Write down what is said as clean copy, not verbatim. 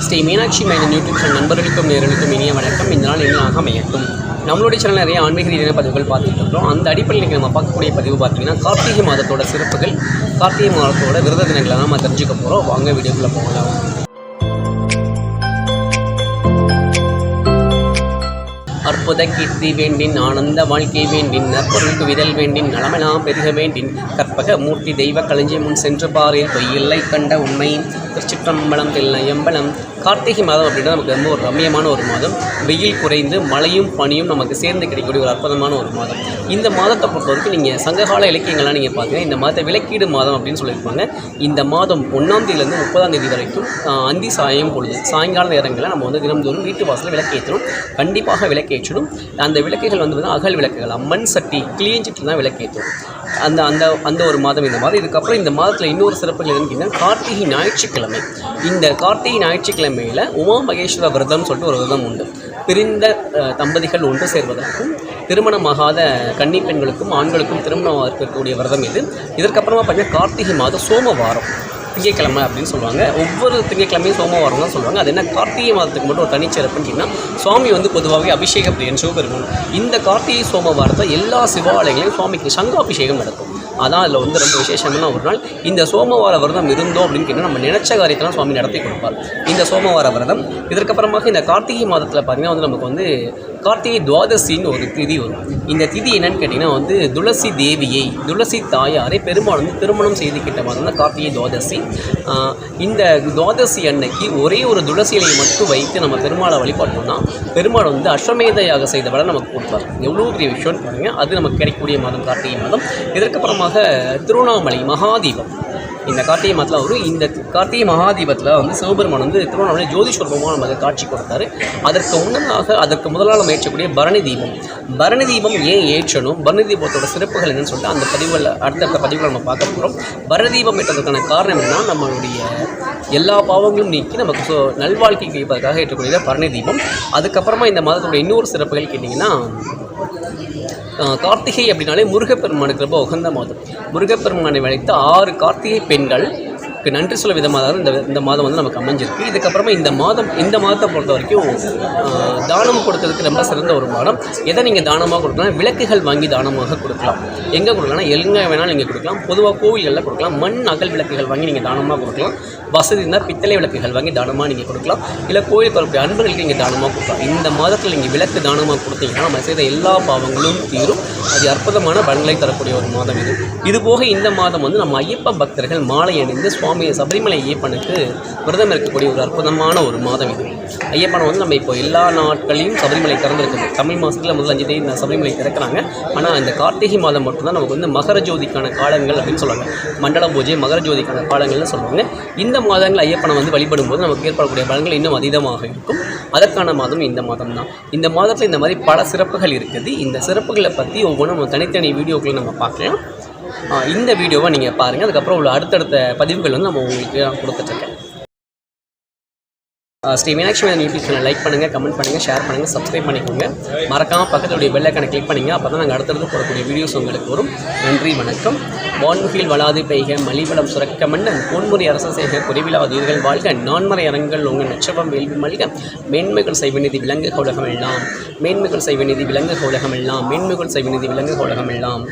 ஸ்ரீ மீனாட்சி மைனன் YouTube channel நண்பர்களுக்கும் நேர்களுக்கும் இனிய வணக்கம். இந்த நாள் என்னாக அமையட்டும். நம்மளுடைய சேனல் நிறைய ஆன்மீக ரீதியான பதிவுகள் பார்த்துட்டு இருக்கிறோம். அந்த அடிப்படையில் நம்ம பார்க்கக்கூடிய பதிவு பார்த்திங்கன்னா கார்த்திகை மாதத்தோட சிறப்புகள், கார்த்திகை மாதத்தோட விரத தினங்களை நம்ம தெரிஞ்சுக்க போகிறோம். வாங்க வீடியோக்குள்ளே போகலாம். அற்புத கீர்த்தி வேண்டின், ஆனந்த வாழ்க்கை வேண்டின், நற்பொருளுக்கு விதல் வேண்டின், நலமெல்லாம் பெருக வேண்டின், கற்பக மூர்த்தி தெய்வ களஞ்சி முன் சென்று பாரில் பொய்யில்லை கண்ட உண்மை. திருச்சிற்றம்பலம் தில்லையம்பலம். கார்த்திகை மாதம் அப்படின்னா நமக்கு ரொம்ப ஒரு ரம்மியமான ஒரு மாதம். வெயில் குறைந்து மழையும் பனியும் நமக்கு சேர்ந்து கிடைக்கக்கூடிய ஒரு அற்புதமான ஒரு மாதம். இந்த மாதத்தை பொறுத்த வரைக்கும் நீங்கள் சங்ககால இலக்கியங்கள்லாம் நீங்கள் பார்த்தீங்கன்னா இந்த மாதத்தை விளக்கீடு மாதம் அப்படின்னு சொல்லியிருப்பாங்க. இந்த மாதம் 1ஆம் தேதியிலேருந்து 30ஆம் தேதி வரைக்கும் அந்தி சாயம் பொழுது சாயங்கால நேரங்களில் நம்ம வந்து தினம்தோறும் வீட்டு வாசலில் விளக்கேற்றணும். கண்டிப்பாக விளக்கேற்றணும். அந்த விளக்குகள் வந்து அகல் விளக்குகள், அம்மன் சட்டி கிளீஞ்சிட்டு தான் விளக்கேற்றணும். அந்த அந்த அந்த ஒரு மாதம் இந்த மாதம். இதுக்கப்புறம் இந்த மாதத்தில் இன்னொரு சிறப்புகள் என்னன்னு கேட்டிங்கன்னா கார்த்திகை ஞாயிற்றுக்கிழமை. இந்த கார்த்திகை ஞாயிற்றுக்கிழமையில் உமா மகேஸ்வர விரதம்னு சொல்லிட்டு ஒரு விரதம் உண்டு. பிரிந்த தம்பதிகள் ஒன்று சேர்வதற்கும் திருமணமாகாத கன்னி பெண்களுக்கும் ஆண்களுக்கும் திருமணம் இருக்கக்கூடிய விரதம் இது. இதற்கப்புறமா பார்த்தீங்கன்னா கார்த்திகை மாதம் சோமவாரம், திங்கக்கிழமை அப்படின்னு சொல்லுவாங்க. ஒவ்வொரு திங்கக்கிழமையும் சோமவாரம் தான் சொல்லுவாங்க. அது என்ன கார்த்திகை மாதத்துக்கு மட்டும் ஒரு தனிச்சிறப்புன்னு கேட்டிங்கன்னா சுவாமி வந்து பொதுவாகவே அபிஷேக பிரியன் சிவபெருமான். இந்த கார்த்திகை சோமவாரத்தை எல்லா சிவாலயங்களையும் சுவாமிக்கு சங்காபிஷேகம் நடக்கும். அதான் அதில் வந்து ரொம்ப விசேஷமான ஒரு நாள். இந்த சோமவார விரதம் இருந்தோம் அப்படின்னு கேட்டால் நம்ம நினைச்ச காரியத்தெல்லாம் சுவாமி நடத்தி கொடுப்பார். இந்த சோமவார விரதம். இதற்கப்புறமாக இந்த கார்த்திகை மாதத்தில் பார்த்திங்கன்னா வந்து நமக்கு வந்து கார்த்திகை துவாதசின்னு ஒரு திதி வரும். இந்த திதி என்னன்னு கேட்டிங்கன்னா வந்து துளசி தேவியை, துளசி தாயாரை பெருமாள் வந்து திருமணம் செய்துக்கிட்ட மாதம் தான் கார்த்திகை துவாதசி. இந்த துவாதசி அன்னைக்கு ஒரே ஒரு துளசி இலையை மட்டும் வைத்து நம்ம பெருமாளை வழிபாட்டோம்னா பெருமாள் வந்து அஸ்வமேத யாகம் செய்த வரை நமக்கு கொடுப்பார். எவ்வளோ பெரிய விஷயம்னு பாருங்கள். அது நமக்கு கிடைக்கக்கூடிய மாதம் கார்த்திகை மாதம். இதற்கப்புறமாக திருவண்ணாமலை மகாதீபம் இந்த கார்த்திகை மாதத்தில் வரும். இந்த கார்த்திகை மகாதீபத்தில் வந்து சிவபெருமான் வந்து திருவண்ணாமலை ஜோதிஸ்வரூபமாக நமக்கு காட்சி கொடுத்தாரு. அதற்கு முதலாக ஏற்றக்கூடிய பரணி தீபம். பரணி தீபம் ஏன் ஏற்றணும், பரணி தீபத்தோட சிறப்புகள் என்னன்னு சொல்லிட்டு அந்த பதிவுகளில் அடுத்த பதிவுகளை நம்ம பார்க்க போகிறோம். பரணி தீபம் ஏற்றதுக்கான காரணம் என்னன்னா நம்மளுடைய எல்லா பாவங்களும் நீக்கி நமக்கு நல்வாழ்க்கை கிடைப்பதற்காக ஏற்றக்கூடிய பரணி தீபம். அதுக்கப்புறமா இந்த மாதத்தோட இன்னொரு சிறப்புகள் கேட்டிங்கன்னா கார்த்திகை அப்படின்னாலே முருகப்பெருமானுக்கு ரொம்ப உகந்த மாதம். முருகப்பெருமானை வளைத்து 6 கார்த்திகை பெண்கள் நன்றி சொல்ல விதமாக இந்த மாதம் வந்து நமக்கு அமைஞ்சிருக்கு. இதுக்கப்புறமா இந்த மாதத்தை பொறுத்த வரைக்கும் தானம் கொடுக்கறதுக்கு ரொம்ப சிறந்த ஒரு மாதம். எதை நீங்கள் தானமாக கொடுக்கலாம், விளக்குகள் வாங்கி தானமாக கொடுக்கலாம். எங்கே கொடுக்கலாம்னா எங்கே வேணாலும் நீங்கள் கொடுக்கலாம். பொதுவாக கோவில்களில் கொடுக்கலாம். மண் அகல் விளக்குகள் வாங்கி நீங்கள் தானமாக கொடுக்கலாம். வசதி இருந்தால் பித்தளை விளக்குகள் வாங்கி தானமாக நீங்கள் கொடுக்கலாம். இல்லை கோயில் வரக்கூடிய அன்பர்களுக்கு நீங்கள் தானமாக கொடுக்கலாம். இந்த மாதத்தில் நீங்கள் விளக்கு தானமாக கொடுத்தீங்கன்னா நம்ம செய்த எல்லா பாவங்களும் தீரும். அது அற்புதமான பலன்களை தரக்கூடிய ஒரு மாதம் இது. இதுபோக இந்த மாதம் வந்து நம்ம ஐயப்ப பக்தர்கள் மாலை அணிந்து சுவாமி சபரிமலை ஐயப்பனுக்கு விரதம் இருக்கக்கூடிய ஒரு அற்புதமான ஒரு மாதம் இது. ஐயப்பனை வந்து நம்ம இப்போ எல்லா நாட்களையும் சபரிமலை திறந்துருக்குது. தமிழ் மாதத்தில் முதல் 5 தேதி இந்த சபரிமலை திறக்கிறாங்க. ஆனால் இந்த கார்த்திகை மாதம் மட்டும்தான் நமக்கு வந்து மகர ஜோதிக்கான காலங்கள் அப்படின்னு சொல்லுவாங்க. மண்டல பூஜை மகர ஜோதிக்கான காலங்கள்னு சொல்லுவாங்க. இந்த மாதங்கள் ஐயப்பனை வந்து வழிபடும் போது நமக்கு ஏற்படக்கூடிய பலன்கள் இன்னும் அதிகமாக இருக்கும். அதற்கான மாதம் இந்த மாதம் தான். இந்த மாதத்தில் இந்த மாதிரி பல சிறப்புகள் இருக்குது. இந்த சிறப்புகளை பற்றி ஒவ்வொன்றும் நம்ம தனித்தனி வீடியோக்களை நம்ம பார்க்கலாம். இந்த வீடியோவை நீங்கள் பாருங்கள். அதுக்கப்புறம் உள்ள அடுத்தடுத்த பதிவுகள் வந்து நம்ம உங்களுக்கு நான் கொடுத்துட்ருக்கேன். ஸ்ரீ மீனாட்சி மைனன் யூடியூப் சேனல் லைக் பண்ணுங்கள், கமெண்ட் பண்ணுங்கள், ஷேர் பண்ணுங்கள், சப்ஸ்கிரைப் பண்ணிக்கோங்க. மறக்காமல் பக்கத்துடைய பெல் ஐக்கானை கிளிக் பண்ணிங்க. அப்போ தான் நாங்கள் அடுத்தடுத்து போடக்கூடிய வீடியோஸ் உங்களுக்கு வரும். நன்றி, வணக்கம். வான்முகில் வளாது பெய்க மலிவளம் சுரக்க மன்னன் பொன்முறை அரச செய்க குறைவிலா உயிர்கள் வாழ்க நான்மறை அரங்கள் உங்கள் நட்சபம் வேள்வி மல்க மேன்மைகள் செய்வநிதி விலங்குக உலகம் எல்லாம் மேன்மைகள் செய்வநிதி விலங்குக உலகம் எல்லாம் மேன்மைகள் செய்வநிதி விலங்குக உலகம் எல்லாம்.